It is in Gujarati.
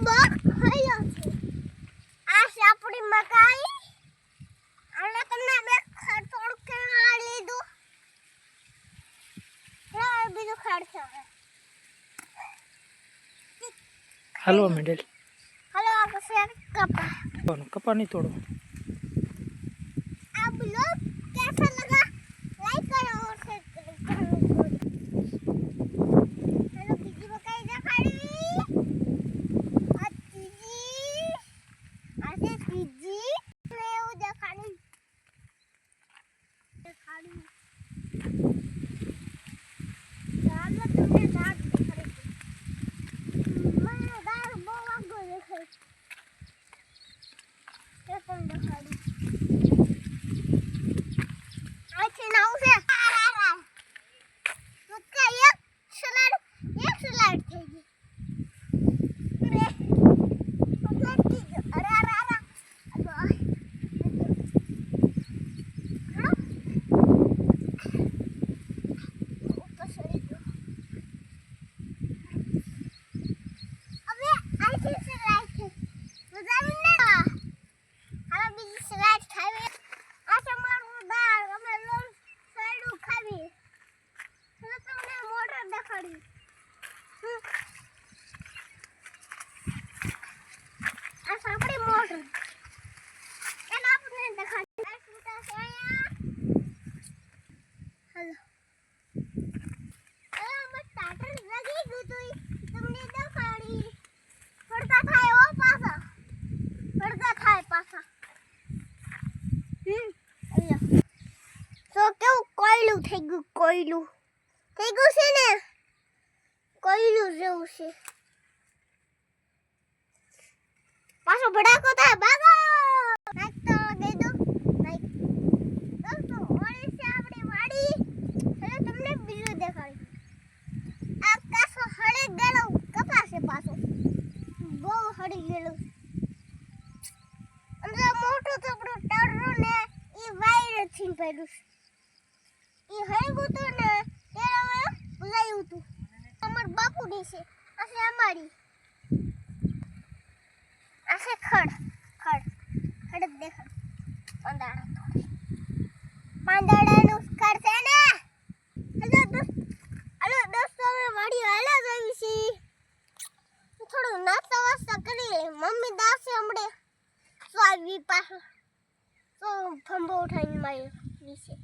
બક હયો છે આ છે આપણી મકાઈ આને તમને બે થોડું કેળા લીધું હા બીજું ખાડ છે हलवा मेडल हेलो आप से कपा कपा नहीं तोड़ो आप लोग कैसा लगा लाइक करो और शेयर करो हेलो बीजी मकाई दिखाड़ी अच्छी ऐसे बीजी मैं वो दिखाड़ी चालो तुमने दांत दिखाड़ी मैं दांत बोला को दिखाड़ी ये तुम दिखाड़ी अच्छी नाव से उसका एक स्लाइड થઈ ગઈ અરે अरे अरे अरे તો કેવું કોયલું થઈ ગયું છે ને કોયલું જેવું છે પાછો ભડાકો થાય ભાગો નાખ તો દઈ દો નાખ દોસ્તો ઓળી છે આપણી વાડી હવે તમને બીજું દેખાડું આ કાસો હળી ગયેલો કપાસે પાછો બહુ હળી ગયેલો અંદર મોટું થોડું ટાળરો ને ઈ વાયર થી પડ્યું ઈ હળગું તો ને ત્યારે ભૂલાયું હતું અમાર બાપુ ની છે આસે અમારી આસે ખડ દેખાડ પાંદડાનું ખડ છે ને હેલો દોસ્તો હવે વાડી હાલા જવી છે થોડું નાસ્તો વાસ્તો કરી લે મમ્મી દાસે હમણે તો આવી પાછો તો ફંબો ઉઠાઈને મારી વિશે